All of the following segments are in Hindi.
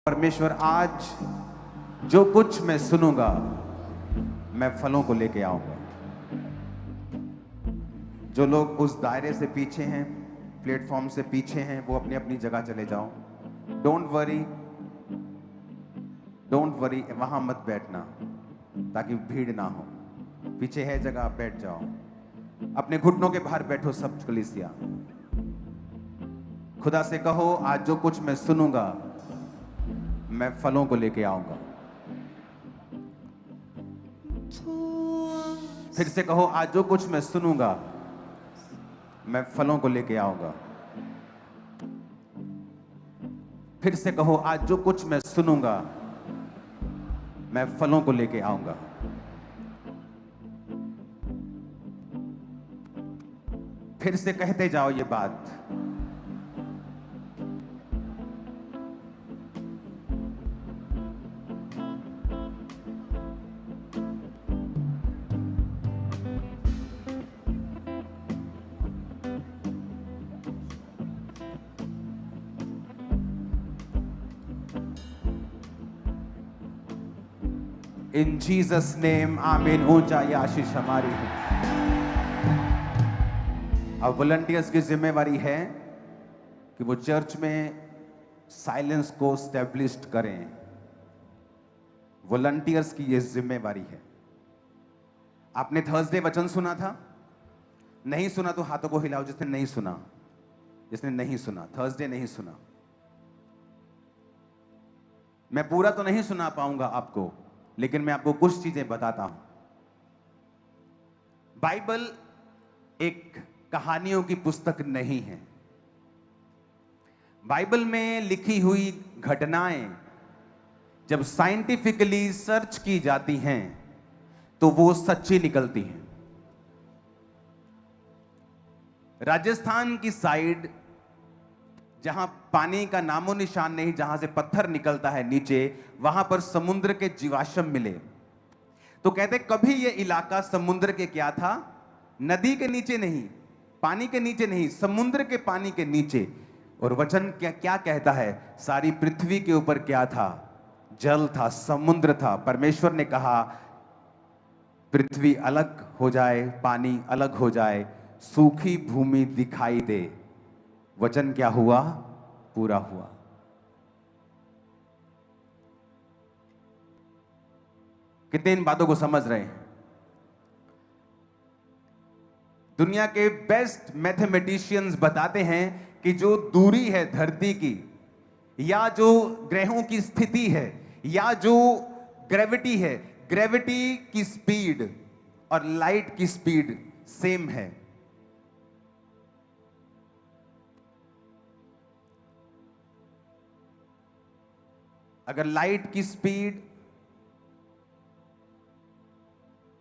परमेश्वर, आज जो कुछ मैं सुनूंगा मैं फलों को लेके आऊंगा। जो लोग उस दायरे से पीछे हैं, प्लेटफॉर्म से पीछे हैं, वो अपनी अपनी जगह चले जाओ। डोंट वरी, डोंट वरी, वहां मत बैठना ताकि भीड़ ना हो। पीछे है जगह, आप बैठ जाओ। अपने घुटनों के बाहर बैठो सब कलीसिया। खुदा से कहो, आज जो कुछ मैं सुनूंगा मैं फलों को लेके आऊंगा। फिर से कहो, आज जो कुछ मैं सुनूंगा मैं फलों को लेके आऊंगा। फिर से कहो, आज जो कुछ मैं सुनूंगा मैं फलों को लेके आऊंगा। फिर से कहते जाओ ये बात। इन जीसस नेम, आमीन। ऊंचा ये आशीष हमारी है। अब वॉलंटियर्स की जिम्मेवारी है कि वो चर्च में साइलेंस को स्टैब्लिश करें। वॉलंटियर्स की ये जिम्मेवारी है। आपने थर्सडे वचन सुना था? नहीं सुना तो हाथों को हिलाओ जिसने नहीं सुना। जिसने नहीं सुना, थर्सडे नहीं सुना। मैं पूरा तो नहीं सुना पाऊंगा आपको, लेकिन मैं आपको कुछ चीजें बताता हूं। बाइबल एक कहानियों की पुस्तक नहीं है। बाइबल में लिखी हुई घटनाएं जब साइंटिफिकली सर्च की जाती हैं तो वो सच्ची निकलती हैं। राजस्थान की साइड जहां पानी का नामो निशान नहीं, जहां से पत्थर निकलता है नीचे, वहां पर समुद्र के जीवाश्म मिले। तो कहते कभी यह इलाका समुद्र के क्या था? नदी के नीचे नहीं, पानी के नीचे नहीं, समुद्र के पानी के नीचे। और वचन क्या क्या कहता है? सारी पृथ्वी के ऊपर क्या था? जल था, समुद्र था। परमेश्वर ने कहा पृथ्वी अलग हो जाए, पानी अलग हो जाए, सूखी भूमि दिखाई दे। वचन क्या हुआ? पूरा हुआ। कितने इन बातों को समझ रहे हैं? दुनिया के बेस्ट मैथमेटिशियंस बताते हैं कि जो दूरी है धरती की, या जो ग्रहों की स्थिति है, या जो ग्रेविटी है, ग्रेविटी की स्पीड और लाइट की स्पीड सेम है। अगर लाइट की स्पीड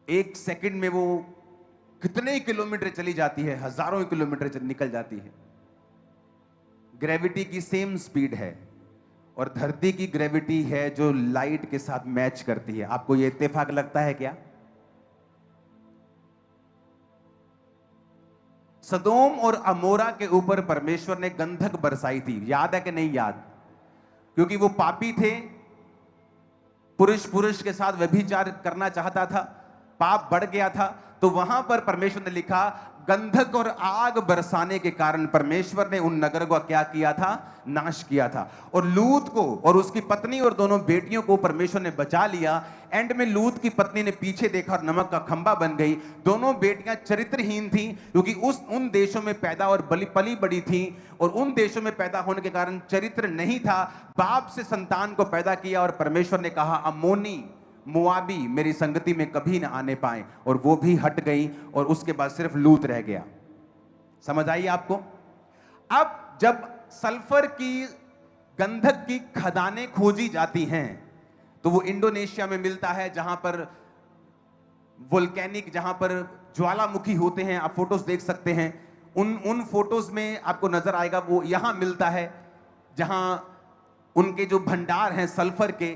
1 सेकंड में वो कितने किलोमीटर चली जाती है, हजारों किलोमीटर निकल जाती है। ग्रेविटी की सेम स्पीड है और धरती की ग्रेविटी है जो लाइट के साथ मैच करती है। आपको यह इत्तेफाक लगता है क्या? सदोम और अमोरा के ऊपर परमेश्वर ने गंधक बरसाई थी, याद है कि नहीं याद? क्योंकि वो पापी थे, पुरुष पुरुष के साथ व्यभिचार करना चाहता था, पाप बढ़ गया था। तो वहां पर परमेश्वर ने लिखा, गंधक और आग बरसाने के कारण परमेश्वर ने उन नगर को क्या किया था? नाश किया था। और लूत को और उसकी पत्नी और दोनों बेटियों को परमेश्वर ने बचा लिया। एंड में लूत की पत्नी ने पीछे देखा और नमक का खंबा बन गई। दोनों बेटियां चरित्रहीन थीं क्योंकि उन देशों में पैदा और पली बड़ी थी, और उन देशों में पैदा होने के कारण चरित्र नहीं था। बाप से संतान को पैदा किया और परमेश्वर ने कहा अम्मोनी मोआबी मेरी संगति में कभी ना आने पाए, और वो भी हट गई और उसके बाद सिर्फ लूत रह गया। समझ आई आपको? अब जब सल्फर की, गंधक की खदानें खोजी जाती हैं तो वो इंडोनेशिया में मिलता है, जहां पर वोल्केनिक, जहां पर ज्वालामुखी होते हैं। आप फोटोज देख सकते हैं, उन फोटोज में आपको नजर आएगा। वो यहां मिलता है जहां उनके जो भंडार हैं सल्फर के,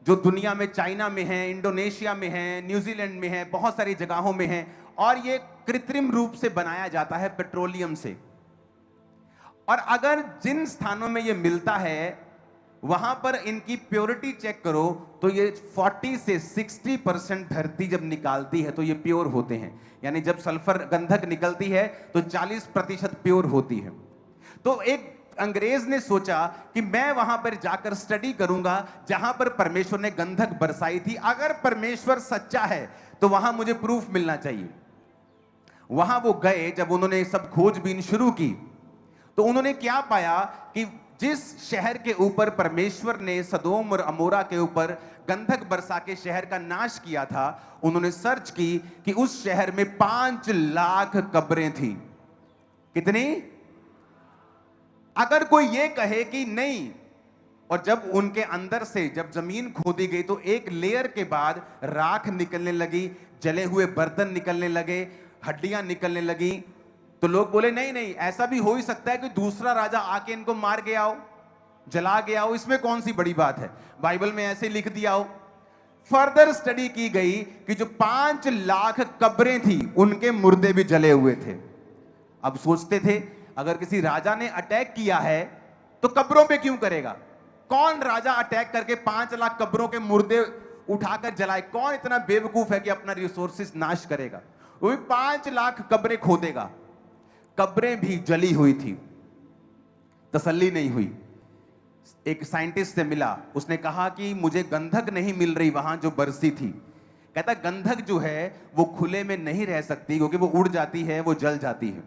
जो दुनिया में चाइना में है, इंडोनेशिया में है, न्यूजीलैंड में है, बहुत सारी जगहों में है। और ये कृत्रिम रूप से बनाया जाता है पेट्रोलियम से। और अगर जिन स्थानों में ये मिलता है वहां पर इनकी प्योरिटी चेक करो तो ये 40 से 60% धरती जब निकालती है तो ये प्योर होते हैं। यानी जब सल्फर गंधक निकलती है तो 40% प्योर होती है। तो एक अंग्रेज ने सोचा कि मैं वहां पर जाकर स्टडी करूंगा जहां पर परमेश्वर ने गंधक बरसाई थी। अगर परमेश्वर सच्चा है तो वहां मुझे प्रूफ मिलना चाहिए। वहां वो गए, जब उन्होंने सब खोजबीन शुरू की तो उन्होंने क्या पाया कि जिस शहर के ऊपर परमेश्वर ने सदोम और अमोरा के ऊपर गंधक बरसा के शहर का नाश किया था, उन्होंने सर्च की कि उस शहर में 5 लाख कब्रें थी। कितनी? अगर कोई ये कहे कि नहीं, और जब उनके अंदर से जब जमीन खोदी गई तो एक लेयर के बाद राख निकलने लगी, जले हुए बर्तन निकलने लगे, हड्डियां निकलने लगी, तो लोग बोले नहीं नहीं, ऐसा भी हो ही सकता है कि दूसरा राजा आके इनको मार गया हो, जला गया हो, इसमें कौन सी बड़ी बात है, बाइबल में ऐसे लिख दिया हो। फर्दर स्टडी की गई कि जो 5 लाख कब्रें थी उनके मुर्दे भी जले हुए थे। अब सोचते थे अगर किसी राजा ने अटैक किया है तो कब्रों पे क्यों करेगा? कौन राजा अटैक करके 5 लाख कब्रों के मुर्दे उठाकर जलाए? कौन इतना बेवकूफ है कि अपना रिसोर्सेस नाश करेगा? वो भी 5 लाख कब्रें खोदेगा। कब्रें भी जली हुई थी, तसल्ली नहीं हुई। एक साइंटिस्ट से मिला, उसने कहा कि मुझे गंधक नहीं मिल रही वहां जो बरसी थी। कहता गंधक जो है वो खुले में नहीं रह सकती क्योंकि वो उड़ जाती है, वो जल जाती है।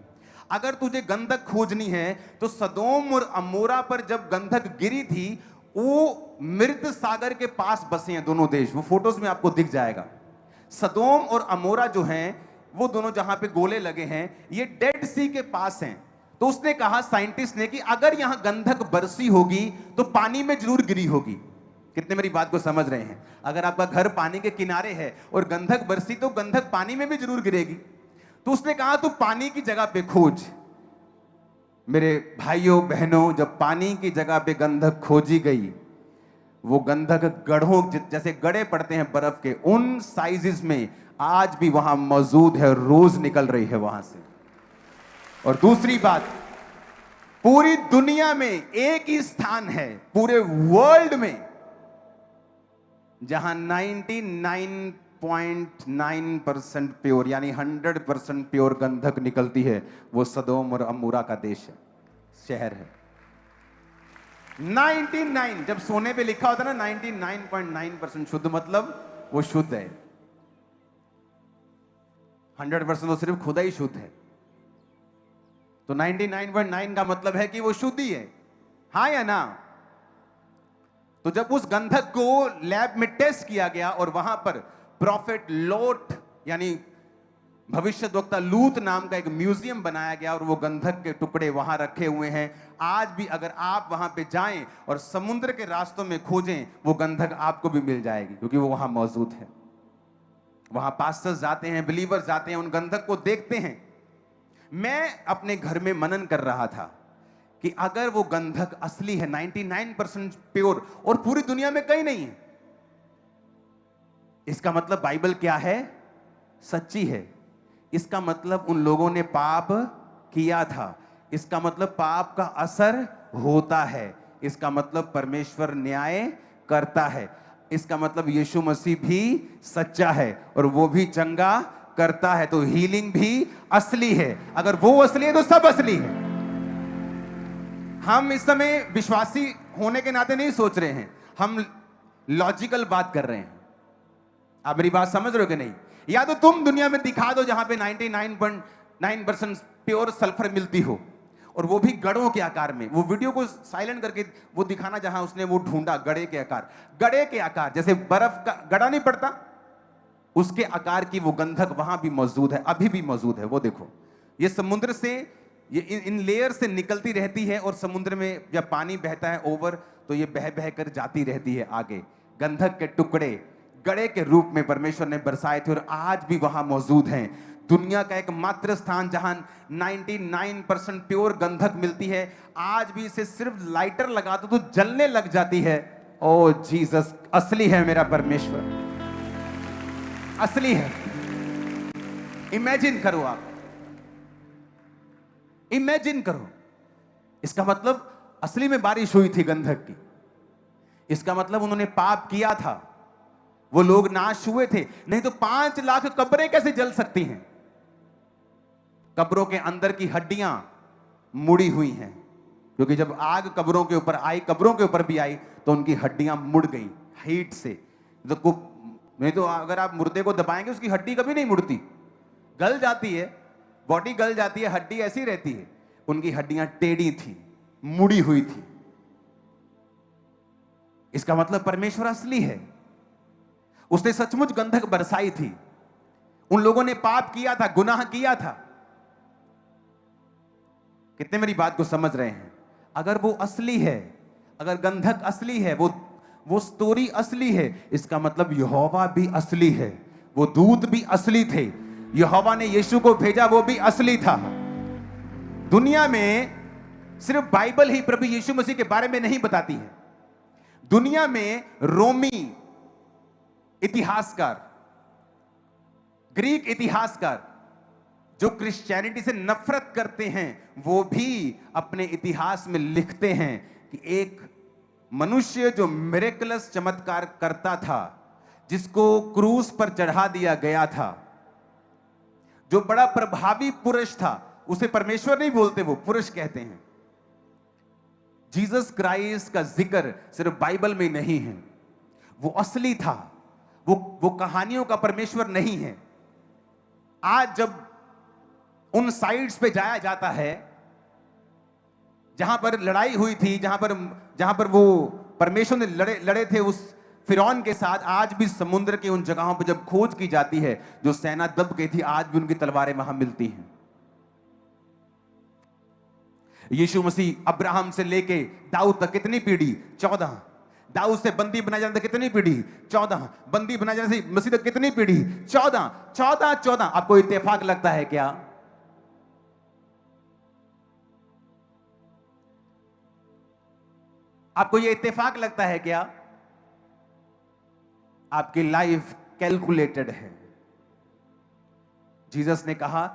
अगर तुझे गंधक खोजनी है तो सदोम और अमोरा पर जब गंधक गिरी थी, वो मृत सागर के पास बसे हैं दोनों देश, वो फोटोज में आपको दिख जाएगा। सदोम और अमोरा जो हैं वो दोनों जहां पे गोले लगे हैं ये डेड सी के पास हैं। तो उसने कहा साइंटिस्ट ने कि अगर यहां गंधक बरसी होगी तो पानी में जरूर गिरी होगी। कितने मेरी बात को समझ रहे हैं? अगर आपका घर पानी के किनारे है और गंधक बरसी तो गंधक पानी में भी जरूर गिरेगी। तो उसने कहा तू पानी की जगह पे खोज। मेरे भाइयों बहनों, जब पानी की जगह पे गंधक खोजी गई, वो गंधक गढ़ों जैसे गड़े पड़ते हैं बर्फ के, उन साइजेस में आज भी वहां मौजूद है, रोज निकल रही है वहां से। और दूसरी बात, पूरी दुनिया में एक ही स्थान है पूरे वर्ल्ड में जहां 99.9% प्योर यानी 100% प्योर गंधक निकलती है। वो सदोम और अमूरा का देश है, शहर है। 99, जब सोने पे लिखा होता है ना 99.9% शुद्ध, मतलब वो शुद्ध है। 100% तो सिर्फ खुदा ही शुद्ध है। तो 99.9 का मतलब है कि वो शुद्ध ही है, हाँ या ना? तो जब उस गंधक को लैब में टेस्ट किया गया और वहां पर प्रॉफिट लोट यानी भविष्यद्वक्ता लूत नाम का एक म्यूजियम बनाया गया और वो गंधक के टुकड़े वहां रखे हुए हैं। आज भी अगर आप वहां पे जाएं और समुद्र के रास्तों में खोजें, वो गंधक आपको भी मिल जाएगी क्योंकि वो वहां मौजूद है। वहां पास्टर्स जाते हैं, बिलीवर्स जाते हैं, उन गंधक को देखते हैं। मैं अपने घर में मनन कर रहा था कि अगर वो गंधक असली है, 99% प्योर, और पूरी दुनिया में कहीं नहीं है, इसका मतलब बाइबल क्या है? सच्ची है। इसका मतलब उन लोगों ने पाप किया था। इसका मतलब पाप का असर होता है। इसका मतलब परमेश्वर न्याय करता है। इसका मतलब यीशु मसीह भी सच्चा है और वो भी चंगा करता है। तो हीलिंग भी असली है। अगर वो असली है तो सब असली है। हम इस समय विश्वासी होने के नाते नहीं सोच रहे हैं, हम लॉजिकल बात कर रहे हैं। आप मेरी बात समझ रहे हो कि नहीं? या तो तुम दुनिया में दिखा दो जहां पे 99.9% प्योर सल्फर मिलती हो, और वो भी गड़ों के आकार में। वो वीडियो को साइलेंट करके वो दिखाना जहां उसने वो ढूंढा, गड़े के आकार, गड़े के आकार, जैसे बर्फ का गड़ा नहीं पड़ता उसके आकार की वो गंधक वहां भी मौजूद है, अभी भी मौजूद है। वो देखो, ये समुद्र से, ये इन लेयर से निकलती रहती है और समुद्र में जब पानी बहता है ओवर, तो ये बह बह कर जाती रहती है आगे। गंधक के टुकड़े गड़े के रूप में परमेश्वर ने बरसाए थे और आज भी वहां मौजूद हैं। दुनिया का एकमात्र स्थान जहां 99% प्योर गंधक मिलती है। आज भी इसे सिर्फ लाइटर लगा दो तो जलने लग जाती है। ओ जीसस, असली है मेरा परमेश्वर, असली है। इमेजिन करो, आप इमेजिन करो। इसका मतलब असली में बारिश हुई थी गंधक की। इसका मतलब उन्होंने पाप किया था, वो लोग नाश हुए थे, नहीं तो 5 लाख कब्रें कैसे जल सकती हैं? कब्रों के अंदर की हड्डियां मुड़ी हुई हैं, क्योंकि जब आग कब्रों के ऊपर आई, कब्रों के ऊपर भी आई, तो उनकी हड्डियां मुड़ गई हीट से। तो नहीं तो अगर आप मुर्दे को दबाएंगे उसकी हड्डी कभी नहीं मुड़ती, गल जाती है, बॉडी गल जाती है, हड्डी ऐसी रहती है। उनकी हड्डियां टेढ़ी थी, मुड़ी हुई थी। इसका मतलब परमेश्वर असली है, उसने सचमुच गंधक बरसाई थी। उन लोगों ने पाप किया था, गुनाह किया था। कितने मेरी बात को समझ रहे हैं? अगर वो असली है, अगर गंधक असली है, वो स्टोरी असली है, इसका मतलब यहोवा भी असली है, वो दूत भी असली थे। यहोवा ने यीशु को भेजा, वो भी असली था। दुनिया में सिर्फ बाइबल ही प्रभु यीशु मसीह के बारे में नहीं बताती है। दुनिया में रोमी इतिहासकार, ग्रीक इतिहासकार जो क्रिश्चियनिटी से नफरत करते हैं, वो भी अपने इतिहास में लिखते हैं कि एक मनुष्य जो मिरेकलस चमत्कार करता था, जिसको क्रूस पर चढ़ा दिया गया था, जो बड़ा प्रभावी पुरुष था, उसे परमेश्वर नहीं बोलते, वो पुरुष कहते हैं। जीसस क्राइस्ट का जिक्र सिर्फ बाइबल में नहीं है, वो असली था, वो कहानियों का परमेश्वर नहीं है। आज जब उन साइट्स पे जाया जाता है जहां पर लड़ाई हुई थी, जहां पर वो परमेश्वर ने लड़े थे उस फिरौन के साथ, आज भी समुद्र के उन जगहों पर जब खोज की जाती है, जो सेना दब गई थी, आज भी उनकी तलवारें वहां मिलती हैं। यीशु मसीह अब्राहम से लेके दाऊद तक कितनी पीढ़ी? 14। दाऊद से बंदी बनाया जाने तक कितनी पीढ़ी? 14। बंदी बनाया जाने से मसीह तक कितनी पीढ़ी? 14। 14 14। आपको इत्तेफाक लगता है क्या? आपको यह इत्तेफाक लगता है क्या? आपकी लाइफ कैलकुलेटेड है। जीसस ने कहा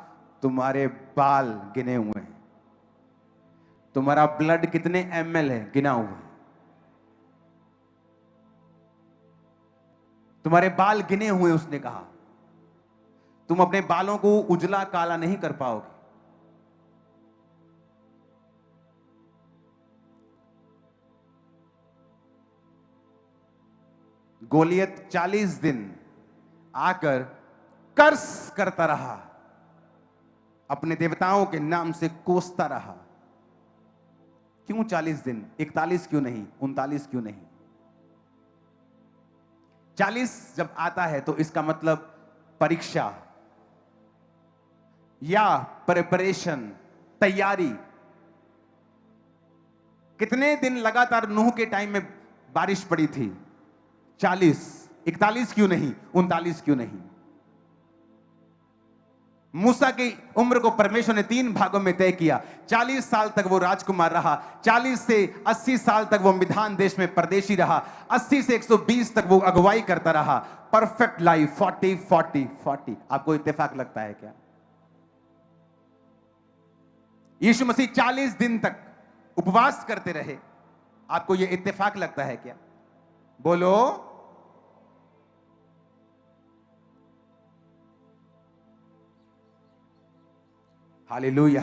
तुम्हारे बाल गिने हुए हैं, तुम्हारा ब्लड कितने ml है गिना हुआ है, तुम्हारे बाल गिने हुए। उसने कहा तुम अपने बालों को उजला काला नहीं कर पाओगे। गोलियत 40 दिन आकर कर्स करता रहा, अपने देवताओं के नाम से कोसता रहा। क्यों 40 दिन? 41 क्यों नहीं? 39 क्यों नहीं? 40 जब आता है तो इसका मतलब परीक्षा या प्रिपरेशन, तैयारी। कितने दिन लगातार नूह के टाइम में बारिश पड़ी थी? 40। 41 क्यों नहीं? 39 क्यों नहीं? मूसा की उम्र को परमेश्वर ने 3 भागों में तय किया। 40 साल तक वो राजकुमार रहा, 40 से 80 साल तक वो मिधान देश में परदेशी रहा, 80 से 120 तक वो अगुवाई करता रहा। Perfect life 40 40 40। आपको इत्तेफाक लगता है क्या? यीशु मसीह 40 दिन तक उपवास करते रहे, आपको यह इत्तेफाक लगता है क्या? बोलो। हालेलुया।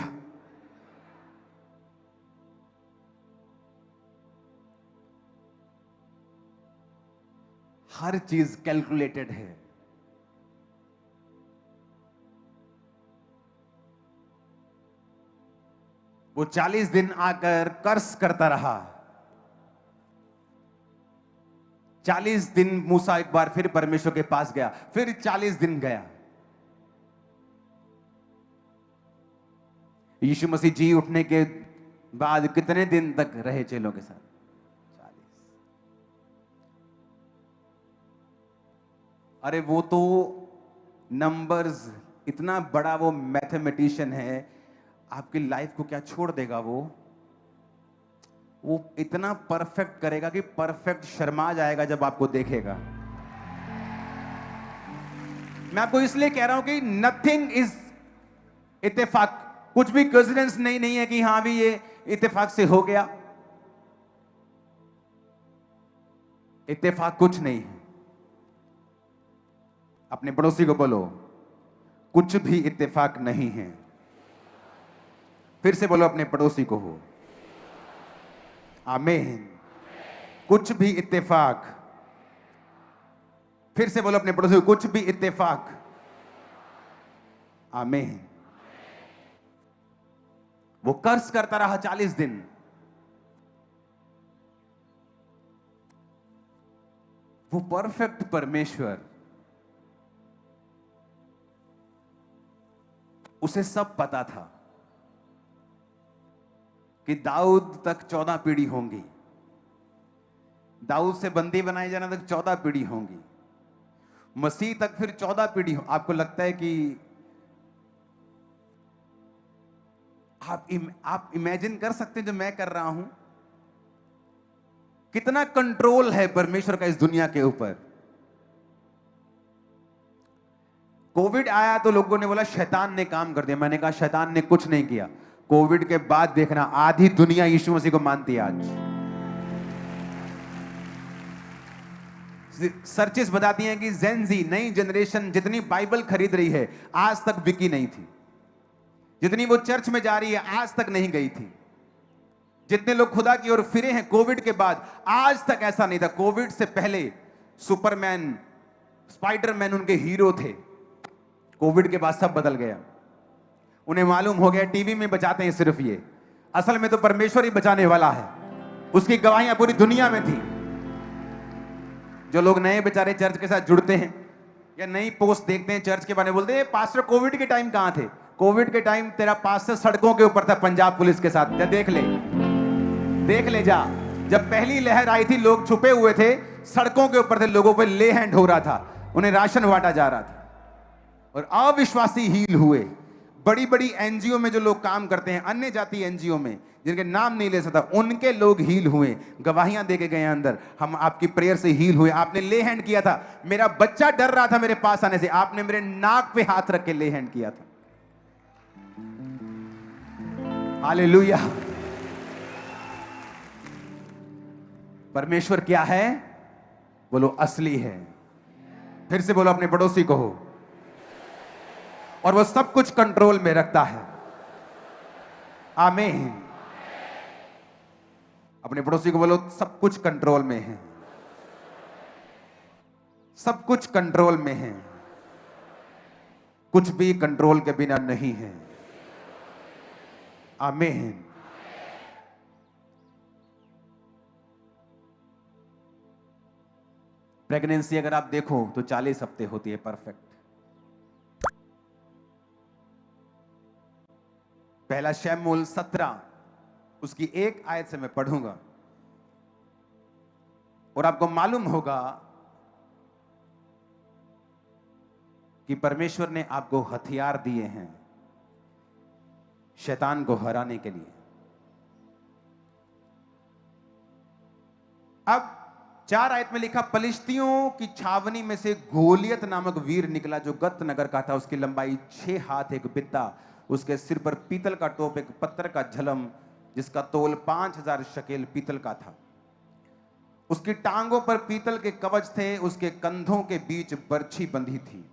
हर चीज कैलकुलेटेड है। वो 40 दिन आकर कर्स करता रहा। 40 दिन मूसा एक बार फिर परमेश्वर के पास गया, फिर 40 दिन गया। यीशु मसीह जी उठने के बाद कितने दिन तक रहे चेलों के साथ? 40। अरे वो तो नंबर्स, इतना बड़ा वो मैथमेटिशियन है, आपकी लाइफ को क्या छोड़ देगा? वो इतना परफेक्ट करेगा कि परफेक्ट शर्मा जाएगा जब आपको देखेगा। मैं आपको इसलिए कह रहा हूं कि नथिंग इज इत्तेफाक, कुछ भी कोइंसिडेंस नहीं है कि हाँ भी ये इत्तेफाक से हो गया। इत्तेफाक कुछ नहीं है। अपने पड़ोसी को बोलो, कुछ भी इत्तेफाक नहीं है। फिर से बोलो अपने पड़ोसी को हो, आमीन। कुछ भी इत्तेफाक। फिर से बोलो अपने पड़ोसी को, कुछ भी इत्तेफाक, आमीन। वो कर्ज करता रहा 40 दिन। वो परफेक्ट परमेश्वर, उसे सब पता था कि दाऊद तक 14 पीढ़ी होंगी, दाऊद से बंदी बनाए जाने तक 14 पीढ़ी होंगी, मसीह तक फिर 14 पीढ़ी हो। आपको लगता है कि आप इमेजिन कर सकते हैं जो मैं कर रहा हूं? कितना कंट्रोल है परमेश्वर का इस दुनिया के ऊपर। कोविड आया तो लोगों ने बोला शैतान ने काम कर दिया। मैंने कहा शैतान ने कुछ नहीं किया। कोविड के बाद देखना, आधी दुनिया यीशु मसीह को मानती है आज। सर्चेस बताती हैं कि जेनजी, नई जनरेशन जितनी बाइबल खरीद रही है आज तक बिकी नहीं थी। जितनी वो चर्च में जा रही है आज तक नहीं गई थी। जितने लोग खुदा की ओर फिरे हैं कोविड के बाद, आज तक ऐसा नहीं था। कोविड से पहले सुपरमैन, स्पाइडरमैन उनके हीरो थे। कोविड के बाद सब बदल गया। उन्हें मालूम हो गया टीवी में बचाते हैं सिर्फ ये, असल में तो परमेश्वर ही बचाने वाला है। उसकी गवाहियां पूरी दुनिया में थी। जो लोग नए बेचारे चर्च के साथ जुड़ते हैं या नई पोस्ट देखते हैं चर्च के बारे में, बोलते हैं पास्टर कोविड के टाइम कहां थे? कोविड के टाइम तेरा पास्टर सड़कों के ऊपर था पंजाब पुलिस के साथ। देख ले जा। जब पहली लहर आई थी लोग छुपे हुए थे, सड़कों के ऊपर थे, लोगों पे ले हैंड हो रहा था, उन्हें राशन बांटा जा रहा था और अविश्वासी हील हुए। बड़ी बड़ी एनजीओ में जो लोग काम करते हैं, अन्य जाति एनजीओ में जिनके नाम नहीं ले सकता, उनके लोग हील हुए, गवाहियां दे के गए अंदर, हम आपकी प्रेयर से हील हुए। आपने ले हैंड किया था, मेरा बच्चा डर रहा था मेरे पास आने से, आपने मेरे नाक पे हाथ रख के ले हैंड किया था। हालेलुया। परमेश्वर क्या है? बोलो असली है। फिर से बोलो अपने पड़ोसी को हो, और वो सब कुछ कंट्रोल में रखता है। आमीन। अपने पड़ोसी को बोलो सब कुछ कंट्रोल में है, सब कुछ कंट्रोल में है, कुछ भी कंट्रोल के बिना नहीं है। आमीन। प्रेगनेंसी अगर आप देखो तो 40 हफ्ते होती है, परफेक्ट। पहला शमूएल 17 उसकी एक आयत से मैं पढ़ूंगा और आपको मालूम होगा कि परमेश्वर ने आपको हथियार दिए हैं शैतान को हराने के लिए। अब 4 आयत में लिखा, पलिश्तियों की छावनी में से गोलियत नामक वीर निकला जो गत नगर का था। उसकी लंबाई 6 हाथ 1 बित्ता, उसके सिर पर पीतल का टोप, एक पत्थर का झलम जिसका तोल 5000 शकेल पीतल का था। उसकी टांगों पर पीतल के कवच थे, उसके कंधों के बीच बरछी बंधी थी।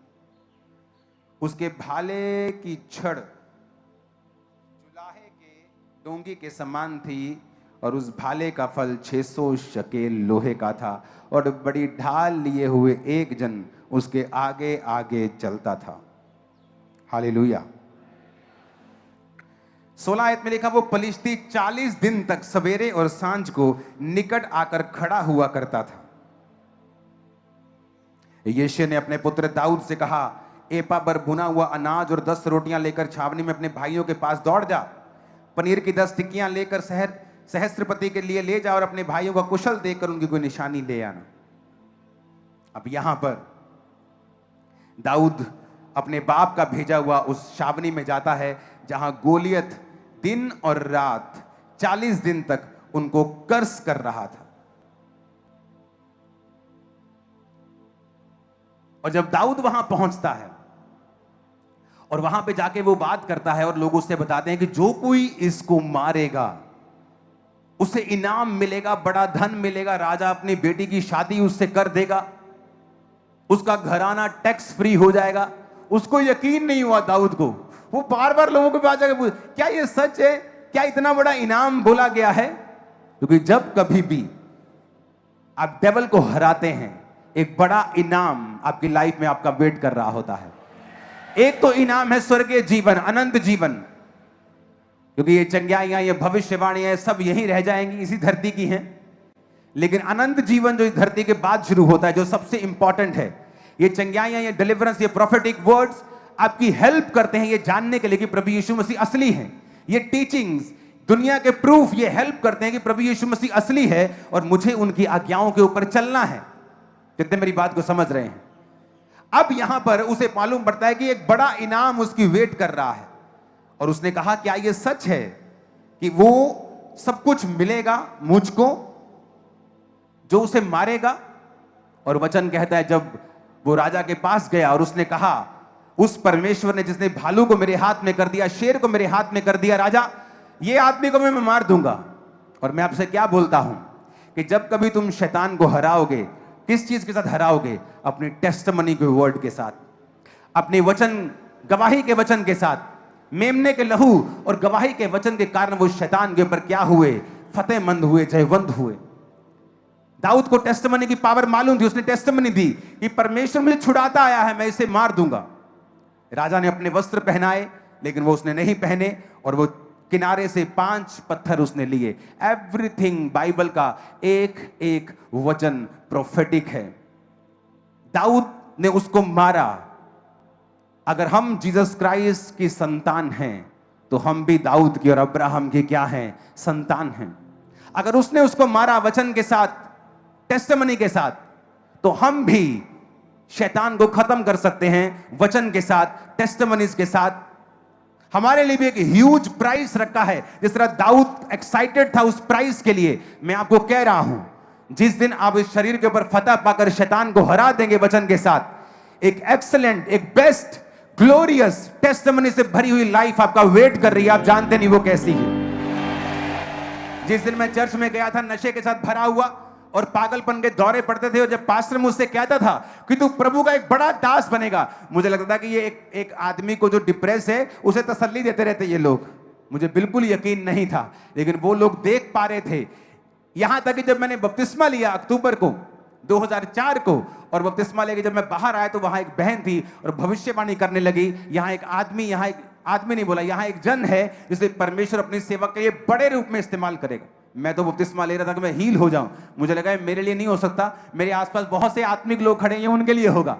उसके भाले की छड़ चुलाहे के डोंगी के समान थी और उस भाले का फल 600 शकेल लोहे का था और बड़ी ढाल लिए हुए एक जन उसके आगे आगे चलता था। हालेलुया। 16 आयत में लिखा, वो पलिश्ती 40 दिन तक सवेरे और सांझ को निकट आकर खड़ा हुआ करता था। यिशै ने अपने पुत्र दाऊद से कहा, एपा भर भुना हुआ अनाज और 10 रोटियां लेकर छावनी में अपने भाइयों के पास दौड़ जा। पनीर की 10 टिक्कियां लेकर सहस्त्रपति के लिए ले जा और अपने भाइयों का कुशल देखकर उनकी कोई निशानी ले आना। अब यहां पर दाऊद अपने बाप का भेजा हुआ उस छावनी में जाता है जहां गोलियत दिन और रात 40 दिन तक उनको कर्स कर रहा था। और जब दाऊद वहां पहुंचता है और वहां पे जाके वो बात करता है और लोग उससे बताते हैं कि जो कोई इसको मारेगा उसे इनाम मिलेगा, बड़ा धन मिलेगा, राजा अपनी बेटी की शादी उससे कर देगा, उसका घराना टैक्स फ्री हो जाएगा। उसको यकीन नहीं हुआ दाऊद को, वो बार बार लोगों के पास जाकर पूछ, क्या ये सच है, क्या इतना बड़ा इनाम बोला गया है? क्योंकि जब कभी भी आप डेविल को हराते हैं, एक बड़ा इनाम आपकी लाइफ में आपका वेट कर रहा होता है। एक तो इनाम है स्वर्गीय जीवन, अनंत जीवन, क्योंकि ये चंगाइयां, ये भविष्यवाणियां सब यहीं रह जाएंगी, इसी धरती की हैं। लेकिन अनंत जीवन जो इस धरती के बाद शुरू होता है, जो सबसे इंपॉर्टेंट है, ये चंगाइयां, ये डिलीवरेंस, ये प्रोफेटिक वर्ड्स आपकी हेल्प करते हैं ये जानने के लिए कि प्रभु यीशु मसीह असली है। ये टीचिंग्स, दुनिया के प्रूफ, ये हेल्प करते हैं कि प्रभु यीशु मसीह असली है और मुझे उनकी आज्ञाओं के ऊपर चलना है। कितने मेरी बात को समझ रहे हैं? अब यहां पर उसे मालूम पड़ता है कि एक बड़ा इनाम उसकी वेट कर रहा है, और उसने कहा, क्या यह सच है कि वो सब कुछ मिलेगा मुझको जो उसे मारेगा? और वचन कहता है, जब वो राजा के पास गया और उसने कहा, उस परमेश्वर ने जिसने भालू को मेरे हाथ में कर दिया, शेर को मेरे हाथ में कर दिया, राजा ये आदमी को मैं मार दूंगा। और मैं आपसे क्या बोलता हूं कि जब कभी तुम शैतान को हराओगे, किस चीज के साथ हराओगे? अपनी टेस्टिमनी के वर्ड के साथ, अपने वचन, गवाही के वचन के साथ। मेमने के लहू और गवाही के वचन के कारण वो शैतान के ऊपर क्या हुए? फतेहमंद हुए, जयवंत हुए। दाऊद को टेस्टिमनी की पावर मालूम थी, उसने टेस्टिमनी दी कि परमेश्वर मुझे छुड़ाता आया है, मैं इसे मार दूंगा। राजा ने अपने वस्त्र पहनाए, लेकिन वो उसने नहीं पहने, और वो किनारे से 5 पत्थर उसने लिए। एवरीथिंग बाइबल का एक एक वचन प्रोफेटिक है। दाऊद ने उसको मारा। अगर हम जीसस क्राइस्ट की संतान हैं, तो हम भी दाऊद की और अब्राहम की क्या हैं? संतान हैं। अगर उसने उसको मारा वचन के साथ, टेस्टिमनी के साथ, तो हम भी शैतान को खत्म कर सकते हैं वचन के साथ, टेस्टिमनीज के साथ। हमारे लिए भी एक ह्यूज प्राइस रखा है। जिस तरह दाऊद एक्साइटेड था उस प्राइस के लिए, मैं आपको कह रहा हूं, जिस दिन आप इस शरीर के ऊपर फतह पाकर शैतान को हरा देंगे वचन के साथ, एक एक्सीलेंट, एक बेस्ट, ग्लोरियस टेस्टिमनी से भरी हुई लाइफ आपका वेट कर रही है। आप जानते नहीं वो कैसी है। जिस दिन मैं चर्च में गया था, नशे के साथ भरा हुआ और पागलपन के दौरे पड़ते थे, और जब पास्टर मुझसे कहता था कि तू प्रभु का एक बड़ा दास बनेगा, मुझे लगता था कि ये एक आदमी को जो डिप्रेस है उसे तसल्ली देते रहते ये लोग। मुझे बिल्कुल यकीन नहीं था, लेकिन वो लोग देख पा रहे थे। यहां तक कि जब मैंने बपतिस्मा लिया अक्टूबर को 2004 को, और बपतिस्मा लेके जब मैं बाहर आया, तो वहां एक बहन थी और भविष्यवाणी करने लगी, यहाँ एक आदमी नहीं बोला, यहाँ एक जन है जिसे परमेश्वर अपनी सेवा के लिए बड़े रूप में इस्तेमाल करेगा। मैं तो बपतिस्मा ले रहा था कि मैं हील हो जाऊं। मुझे लगा मेरे लिए नहीं हो सकता, मेरे आसपास बहुत से आत्मिक लोग खड़े हैं, उनके लिए होगा।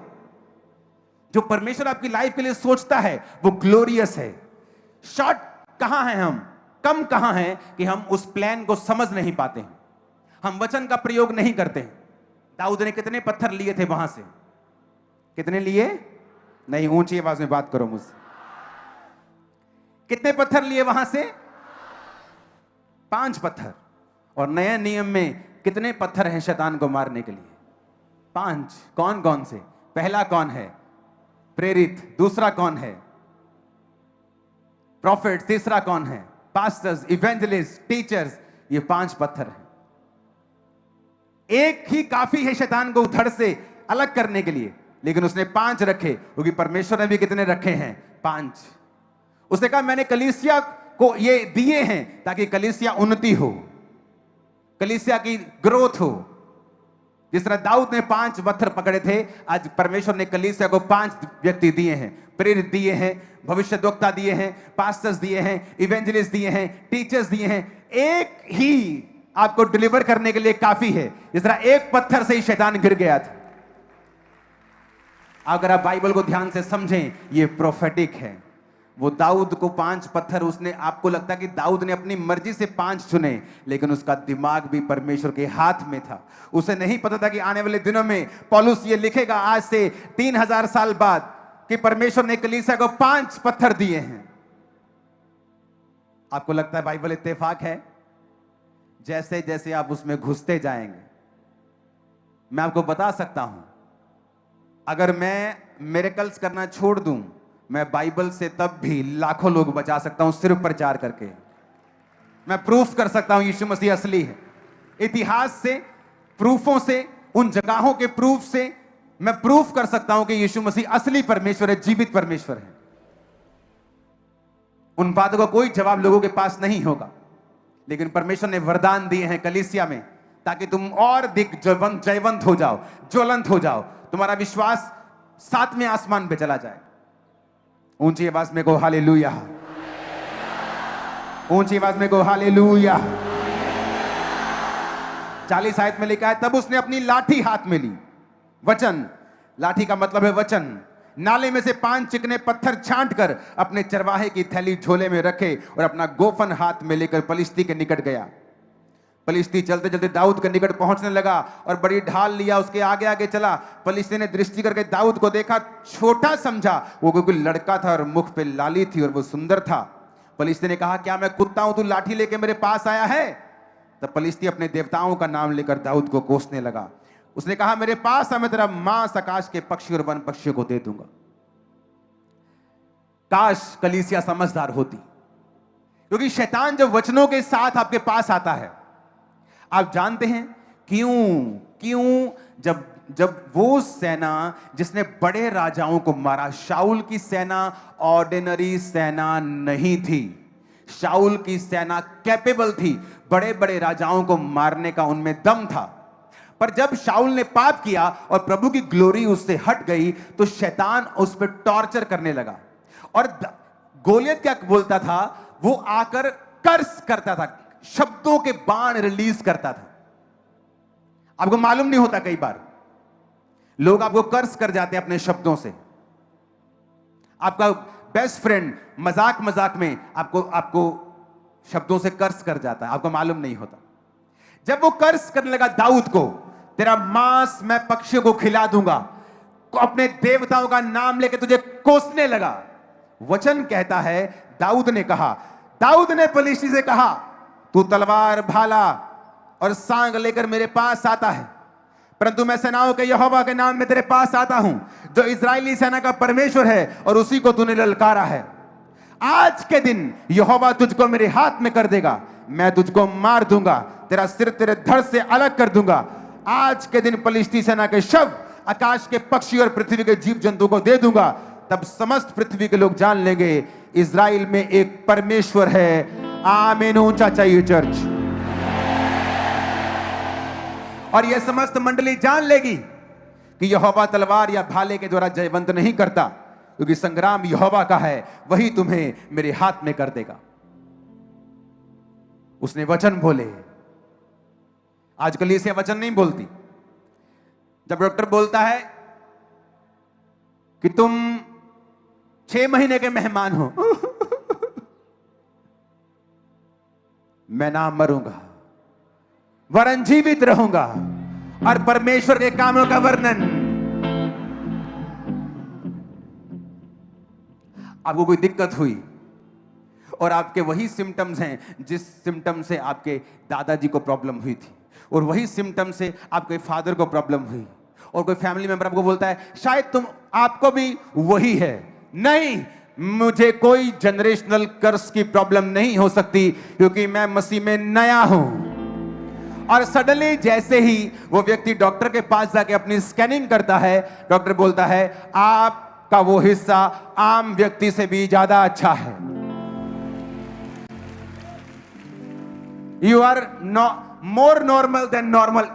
जो परमेश्वर आपकी लाइफ के लिए सोचता है वो ग्लोरियस है। शॉर्ट कहां हैं हम, कम कहां हैं कि हम उस प्लान को समझ नहीं पाते हैं, हम वचन का प्रयोग नहीं करते हैं। दाऊद ने कितने पत्थर लिए थे वहां से? कितने लिए? नहीं, ऊंची आवाज में बात करो मुझसे। कितने पत्थर लिए वहां से? 5 पत्थर। और नए नियम में कितने पत्थर हैं शैतान को मारने के लिए? 5। कौन कौन से? पहला कौन है? प्रेरित। दूसरा कौन है? प्रॉफिट। तीसरा कौन है? Pastors, evangelist, teachers. ये 5 पत्थर हैं। एक ही काफी है शैतान को धड़ से अलग करने के लिए, लेकिन उसने 5 रखे, क्योंकि परमेश्वर ने भी कितने रखे हैं? 5। उसने कहा मैंने कलीसिया को ये दिए हैं ताकि कलीसिया उन्नति हो, कलीसिया की ग्रोथ हो। जिस तरह दाऊद ने 5 पत्थर पकड़े थे, आज परमेश्वर ने कलीसिया को 5 व्यक्ति दिए हैं। प्रेरित दिए हैं, भविष्यद्वक्ता दिए हैं, पास्टर्स दिए हैं, इवेंजलिस्ट दिए हैं, टीचर्स दिए हैं। एक ही आपको डिलीवर करने के लिए काफी है। जिस तरह एक पत्थर से ही शैतान गिर गया था। अगर आप बाइबल को ध्यान से समझें, ये प्रोफेटिक है। वो दाऊद को 5 पत्थर, उसने, आपको लगता है कि दाऊद ने अपनी मर्जी से 5 चुने, लेकिन उसका दिमाग भी परमेश्वर के हाथ में था। उसे नहीं पता था कि आने वाले दिनों में पौलुस ये लिखेगा आज से 3000 साल बाद कि परमेश्वर ने कलीसिया को 5 पत्थर दिए हैं। आपको लगता है बाइबल इत्तेफाक है? जैसे जैसे आप उसमें घुसते जाएंगे, मैं आपको बता सकता हूं, अगर मैं मिरेकल्स करना छोड़ दूं, मैं बाइबल से तब भी लाखों लोग बचा सकता हूं सिर्फ प्रचार करके। मैं प्रूफ कर सकता हूं यीशु मसीह असली है। इतिहास से, प्रूफों से, उन जगहों के प्रूफ से मैं प्रूफ कर सकता हूं कि यीशु मसीह असली परमेश्वर है, जीवित परमेश्वर है। उन बातों का कोई जवाब लोगों के पास नहीं होगा, लेकिन परमेश्वर ने वरदान दिए हैं कलीसिया में, ताकि तुम और अधिक जयवंत हो जाओ, ज्वलंत हो जाओ, तुम्हारा विश्वास सातवें आसमान पे चला जाए। ऊंची आवाज में को हालेलुया, ऊंची आवाज में को हालेलुया। 40 आयत में लिखा है, तब उसने अपनी लाठी हाथ में ली, वचन, लाठी का मतलब है वचन, नाले में से 5 चिकने पत्थर छांट कर अपने चरवाहे की थैली झोले में रखे और अपना गोफन हाथ में लेकर पलिश्ती के निकट गया। पलिश्ती चलते चलते दाऊद के निकट पहुंचने लगा और बड़ी ढाल लिया, उसके आगे आगे चला। पलिश्ती ने दृष्टि करके दाऊद को देखा, छोटा समझा, वो क्योंकि लड़का था और मुख पे लाली थी और वो सुंदर था। पलिश्ती ने कहा, क्या मैं कुत्ता हूं, तू लाठी लेके मेरे पास आया है? तब पलिश्ती अपने देवताओं का नाम लेकर दाऊद को कोसने लगा। उसने कहा, मेरे पास आ, मैं तेरा मांस आकाश के पक्षी और वन पक्षियों को दे दूंगा। काश कलीसिया समझदार होती, क्योंकि शैतान जब वचनों के साथ आपके पास आता है, आप जानते हैं क्यों? जब वो सेना जिसने बड़े राजाओं को मारा, शाऊल की सेना ऑर्डिनरी सेना नहीं थी। शाऊल की सेना कैपेबल थी, बड़े बड़े राजाओं को मारने का उनमें दम था। पर जब शाऊल ने पाप किया और प्रभु की ग्लोरी उससे हट गई, तो शैतान उस पर टॉर्चर करने लगा। और गोलियत क्या बोलता था? वो आकर कर्स करता था, शब्दों के बाण रिलीज करता था। आपको मालूम नहीं होता, कई बार लोग आपको कर्स कर जाते हैं अपने शब्दों से। आपका बेस्ट फ्रेंड मजाक मजाक में आपको शब्दों से कर्स कर जाता है, आपको मालूम नहीं होता। जब वो कर्स करने लगा दाऊद को, तेरा मांस मैं पक्षियों को खिला दूंगा, अपने देवताओं का नाम लेके तुझे कोसने लगा। वचन कहता है, दाऊद ने पलिश्ती से कहा, तू तलवार, भाला और सांग लेकर मेरे पास आता है, परंतु मैं सेनाओं के यहोवा के नाम में तेरे पास आता हूं, जो इजरायली सेना का परमेश्वर है, और उसी को तूने ललकारा है। आज के दिन यहोवा तुझको मेरे हाथ में कर देगा, मैं तुझको मार दूंगा, तेरा सिर तेरे धड़ से अलग कर दूंगा। आज के दिन पलिश्ती सेना के शव आकाश के पक्षी और पृथ्वी के जीव जंतु को दे दूंगा। तब समस्त पृथ्वी के लोग जान लेंगे इजराइल में एक परमेश्वर है। आमीन। ऊंचा चाहिए चर्च। और यह समस्त मंडली जान लेगी कि यहोवा तलवार या भाले के द्वारा जयवंत नहीं करता, क्योंकि संग्राम यहोवा का है, वही तुम्हें मेरे हाथ में कर देगा। उसने वचन बोले। आज कलीसिया वचन नहीं बोलती। जब डॉक्टर बोलता है कि तुम 6 महीने के मेहमान हो, मैं ना मरूंगा वरन जीवित रहूंगा और परमेश्वर के कामों का वर्णन। आपको कोई दिक्कत हुई और आपके वही सिम्टम्स हैं जिस सिम्टम से आपके दादाजी को प्रॉब्लम हुई थी, और वही सिम्टम से आपके फादर को प्रॉब्लम हुई, और कोई फैमिली मेंबर आपको बोलता है शायद आपको भी वही है। नहीं, मुझे कोई जनरेशनल कर्स की प्रॉब्लम नहीं हो सकती, क्योंकि मैं मसीह में नया हूं। और सडनली जैसे ही वो व्यक्ति डॉक्टर के पास जाके अपनी स्कैनिंग करता है, डॉक्टर बोलता है आपका वो हिस्सा आम व्यक्ति से भी ज्यादा अच्छा है। You are more normal than normal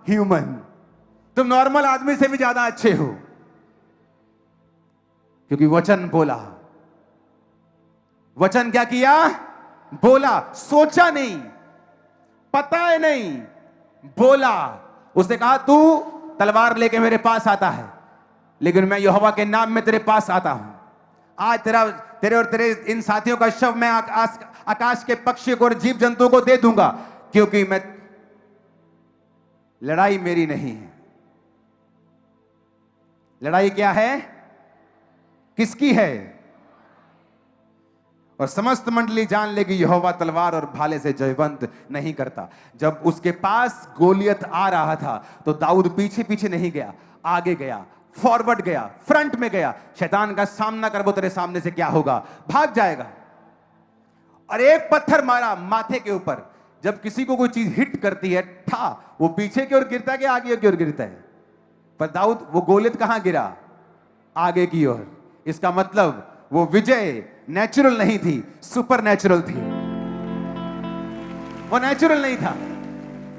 human. तुम नॉर्मल आदमी से भी ज्यादा अच्छे हो, क्योंकि वचन बोला। वचन क्या किया? बोला। सोचा नहीं, पता है नहीं, बोला। उसने कहा तू तलवार लेके मेरे पास आता है, लेकिन मैं यहोवा के नाम में तेरे पास आता हूं। आज तेरे और तेरे इन साथियों का शव मैं आकाश के पक्षी को और जीव जंतु को दे दूंगा, क्योंकि मैं लड़ाई मेरी नहीं है। लड़ाई क्या है? किसकी है? और समस्त मंडली जान लेगी यहोवा तलवार और भाले से जयवंत नहीं करता। जब उसके पास गोलियत आ रहा था, तो दाऊद पीछे पीछे नहीं गया, आगे गया, फॉरवर्ड गया, फ्रंट में गया। शैतान का सामना कर, वो तेरे सामने से क्या होगा? भाग जाएगा। और एक पत्थर मारा माथे के ऊपर। जब किसी को कोई चीज हिट करती है ठा, वो पीछे की ओर गिरता है कि आगे की ओर गिरता है? पर दाऊद वो गोलियत कहां गिरा? आगे की ओर। इसका मतलब वो विजय नेचुरल नहीं थी, सुपर नेचुरल थी। वो नेचुरल नहीं था।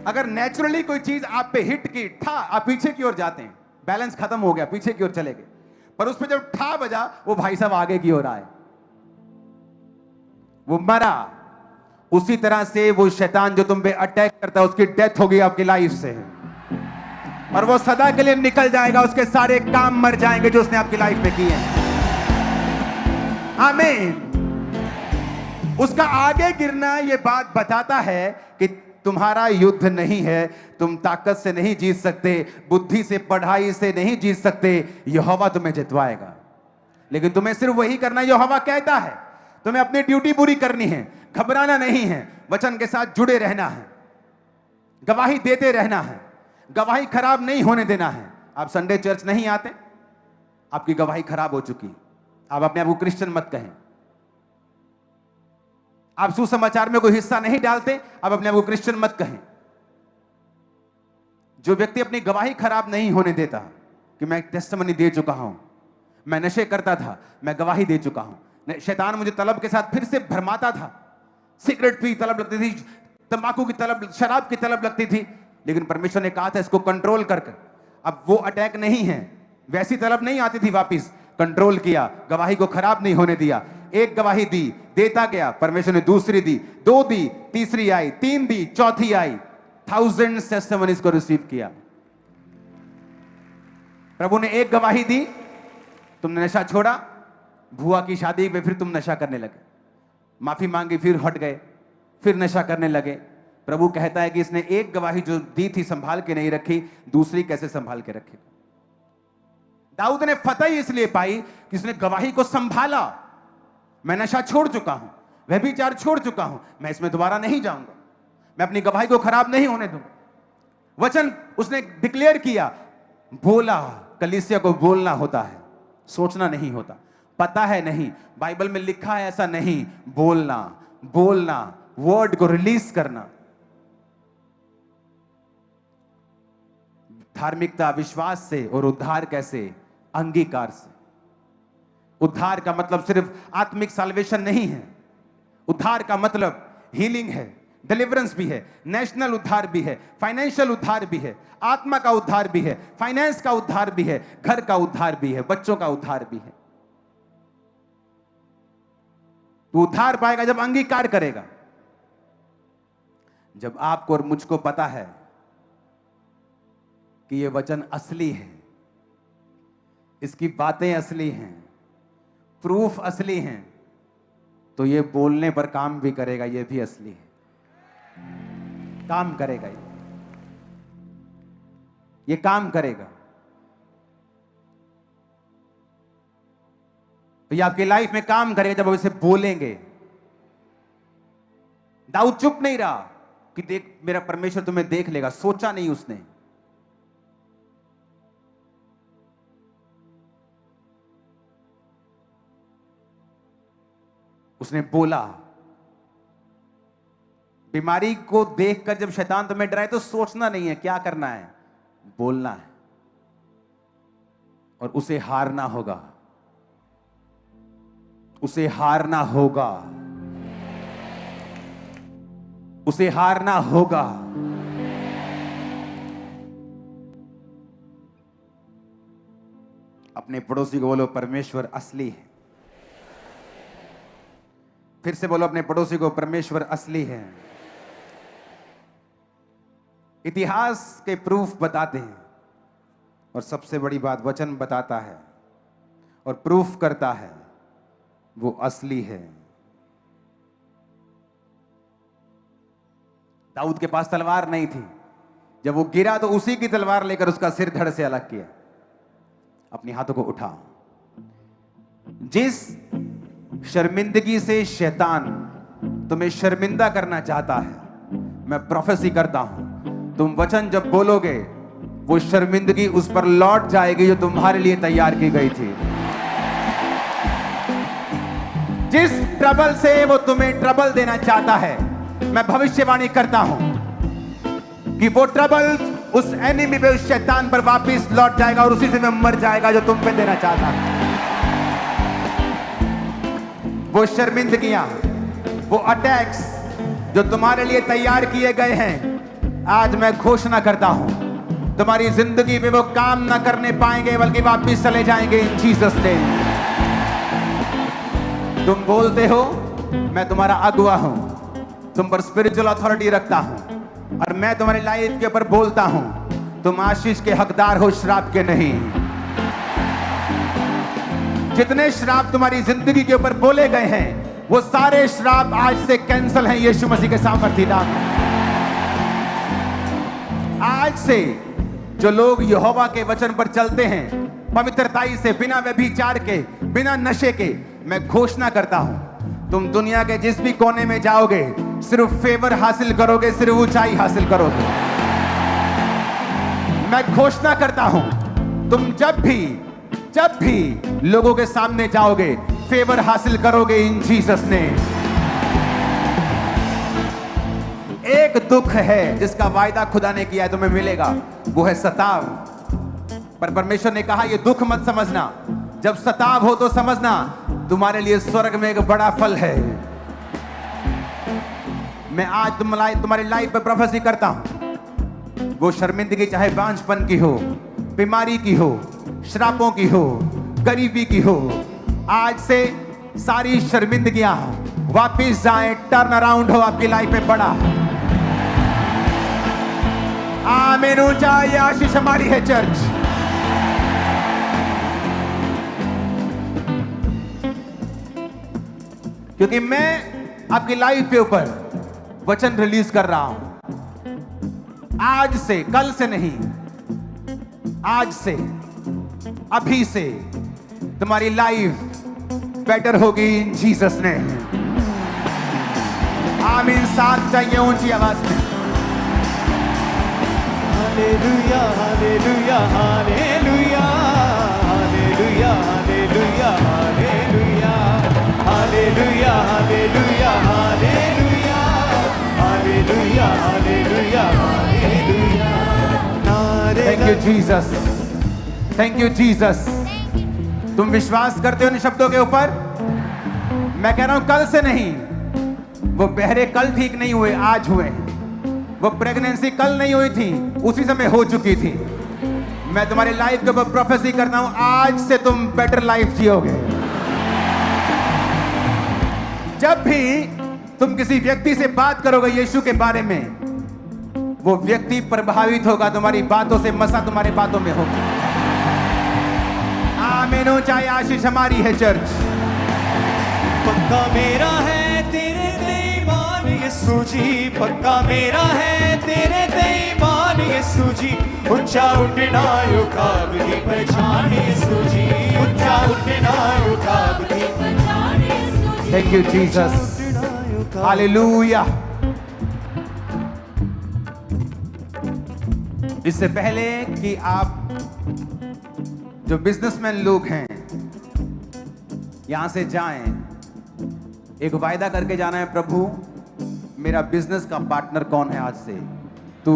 अगर नेचुरली कोई चीज आप पे हिट की ठा, आप पीछे की ओर जाते हैं, बैलेंस खत्म हो गया, पीछे की ओर चले गए। पर उस पे जब ठा बजा, वो भाई साहब आगे की ओर आए, वो मरा। उसी तरह से वो शैतान जो तुम पे अटैक करता है, उसकी डेथ होगी आपकी लाइफ से, और वो सदा के लिए निकल जाएगा। उसके सारे काम मर जाएंगे जो उसने आपकी लाइफ में किए हैं। आमीन। उसका आगे गिरना ये बात बताता है कि तुम्हारा युद्ध नहीं है, तुम ताकत से नहीं जीत सकते, बुद्धि से, पढ़ाई से नहीं जीत सकते। यहोवा तुम्हें जितवाएगा, लेकिन तुम्हें सिर्फ वही करना यहोवा कहता है। तुम्हें अपनी ड्यूटी पूरी करनी है, घबराना नहीं है, वचन के साथ जुड़े रहना है, गवाही देते रहना है, गवाही खराब नहीं होने देना है। आप संडे चर्च नहीं आते, आपकी गवाही खराब हो चुकी। आप अपने आप को क्रिश्चियन मत कहें। आप सुसमाचार में कोई हिस्सा नहीं डालते, आप अपने आप को क्रिश्चियन मत कहें। जो व्यक्ति अपनी गवाही खराब नहीं होने देता कि मैं टेस्टिमनी दे चुका हूं, मैं नशे करता था, मैं गवाही दे चुका हूं, शैतान मुझे तलब के साथ फिर से भरमाता था, सिगरेट की तलब लगती थी, तंबाकू की तलब, शराब की तलब लगती थी, लेकिन परमेश्वर ने कहा था इसको कंट्रोल करके। अब वो अटैक नहीं है, वैसी तलब नहीं आती थी वापिस, कंट्रोल किया, गवाही को खराब नहीं होने दिया। एक गवाही दी, देता गया, परमेश्वर ने दूसरी दी, दो दी, तीसरी आई, तीन दी, चौथी आई, थाउजेंड्स टेस्टिमनीज को रिसीव किया। प्रभु ने एक गवाही दी, तुमने नशा छोड़ा, भुआ की शादी में फिर तुम नशा करने लगे, माफी मांगी, फिर हट गए, फिर नशा करने लगे। प्रभु कहता है कि इसने एक गवाही जो दी थी संभाल के नहीं रखी, दूसरी कैसे संभाल के रखेगा? दाऊद ने फतह इसलिए पाई कि उसने गवाही को संभाला। मैं नशा छोड़ चुका हूं, व्यभिचार छोड़ चुका हूं, मैं इसमें दोबारा नहीं जाऊंगा, मैं अपनी गवाही को खराब नहीं होने दूंगा। वचन उसने डिक्लेयर किया, बोला। कलीसिया को बोलना होता है, सोचना नहीं होता। पता है नहीं, बाइबल में लिखा है ऐसा नहीं, बोलना, बोलना, वर्ड को रिलीज करना। धार्मिकता विश्वास से, और उद्धार कैसे? अंगीकार से। उद्धार का मतलब सिर्फ आत्मिक साल्वेशन नहीं है, उद्धार का मतलब हीलिंग है, डिलीवरेंस भी है, नेशनल उद्धार भी है, फाइनेंशियल उद्धार भी है, आत्मा का उद्धार भी है, फाइनेंस का उद्धार भी है, घर का उद्धार भी है, बच्चों का उद्धार भी है। तो उद्धार पाएगा जब अंगीकार करेगा, जब आपको और मुझको पता है कि यह वचन असली है, इसकी बातें असली हैं, प्रूफ असली हैं, तो ये बोलने पर काम भी करेगा। ये भी असली है, काम करेगा, ये काम करेगा। तो ये आपकी लाइफ में काम करेगा जब आप इसे बोलेंगे। दाऊद चुप नहीं रहा कि देख मेरा परमेश्वर तुम्हें देख लेगा, सोचा नहीं उसने। उसने बोला। बीमारी को देखकर जब शैतान तुम्हें डराए तो सोचना नहीं है, क्या करना है? बोलना है, और उसे हारना होगा, उसे हारना होगा, उसे हारना होगा। अपने पड़ोसी को बोलो, परमेश्वर असली है। फिर से बोलो अपने पड़ोसी को, परमेश्वर असली है। इतिहास के प्रूफ बताते हैं, और सबसे बड़ी बात वचन बताता है और प्रूफ करता है, वो असली है। दाऊद के पास तलवार नहीं थी, जब वो गिरा तो उसी की तलवार लेकर उसका सिर धड़ से अलग किया। अपने हाथों को उठा। जिस शर्मिंदगी से शैतान तुम्हें शर्मिंदा करना चाहता है, मैं प्रोफेसी करता हूं, तुम वचन जब बोलोगे वो शर्मिंदगी उस पर लौट जाएगी जो तुम्हारे लिए तैयार की गई थी। जिस ट्रबल से वो तुम्हें ट्रबल देना चाहता है, मैं भविष्यवाणी करता हूं कि वो ट्रबल उस एनिमी पे, उस शैतान पर वापस लौट जाएगा और उसी से में मर जाएगा जो तुम पे देना चाहता है। वो शर्मिंदगियां, वो अटैक्स जो तुम्हारे लिए तैयार किए गए हैं, आज मैं घोषणा करता हूं तुम्हारी जिंदगी में वो काम ना करने पाएंगे, बल्कि वापस चले जाएंगे इन जीसस नेम। तुम बोलते हो मैं तुम्हारा अगुआ हूं, तुम पर स्पिरिचुअल अथॉरिटी रखता हूं, और मैं तुम्हारी लाइफ के ऊपर बोलता हूं तुम आशीष के हकदार हो, श्राप के नहीं। जितने श्राप तुम्हारी जिंदगी के ऊपर बोले गए हैं, वो सारे श्राप आज से कैंसिल हैं यीशु मसीह के सामर्थ्य नाम में। आज से जो लोग यहोवा के वचन पर चलते हैं, पवित्रताई से, बिना व्यभिचार के, बिना नशे के, मैं घोषणा करता हूं तुम दुनिया के जिस भी कोने में जाओगे सिर्फ फेवर हासिल करोगे, सिर्फ ऊंचाई हासिल करोगे। मैं घोषणा करता हूं तुम जब भी लोगों के सामने जाओगे फेवर हासिल करोगे इन जीसस ने। एक दुख है जिसका वायदा खुदा ने किया है तुम्हें मिलेगा, वो है सताव। पर परमेश्वर ने कहा ये दुख मत समझना, जब सताव हो तो समझना तुम्हारे लिए स्वर्ग में एक बड़ा फल है। मैं आज तुम्हारी लाइफ पे प्रोफेसी करता हूं, वो शर्मिंदगी चाहे बांझपन की हो, बीमारी की हो, श्रापों की हो, गरीबी की हो, आज से सारी शर्मिंदगियां वापिस जाए, टर्न अराउंड हो आपकी लाइफ में बड़ा। आमीन। ऊंचाई आशीष हमारी है चर्च। क्योंकि मैं आपकी लाइफ के ऊपर वचन रिलीज कर रहा हूं, आज से, कल से नहीं, आज से, अभी से तुम्हारी लाइफ बेटर होगी इन जीसस ने। आमीन। साथ चाहिए ऊंची आवाज में। Hallelujah hallelujah hallelujah hallelujah hallelujah hallelujah hallelujah hallelujah hallelujah hallelujah hallelujah hallelujah. Thank you Jesus, thank you Jesus. तुम विश्वास करते हो इन शब्दों के ऊपर? मैं कह रहा हूं कल से नहीं, वो बहरे कल ठीक नहीं हुए, आज हुए। वो प्रेगनेंसी कल नहीं हुई थी, उसी समय हो चुकी थी। मैं तुम्हारी लाइफ के ऊपर प्रोफेसी करता हूं, आज से तुम बेटर लाइफ जियोगे। जब भी तुम किसी व्यक्ति से बात करोगे यीशु के बारे में, वो व्यक्ति प्रभावित होगा तुम्हारी बातों से, मसा तुम्हारी बातों में होगा। आमीन। ऊंचाई आशीष हमारी है चर्च। पक्का मेरा है तेरे ईमान यीशु जी, पक्का मेरा है तेरे ईमान यीशु जी। ऊंचा उठना युकाब की पहचान यीशु जी, ऊंचा उठना युकाब की पहचान Yeshu ji. Thank you Jesus. Hallelujah. इससे पहले कि आप जो बिजनेसमैन लोग हैं यहां से जाएं, एक वायदा करके जाना है, प्रभु मेरा बिजनेस का पार्टनर कौन है आज से? तू।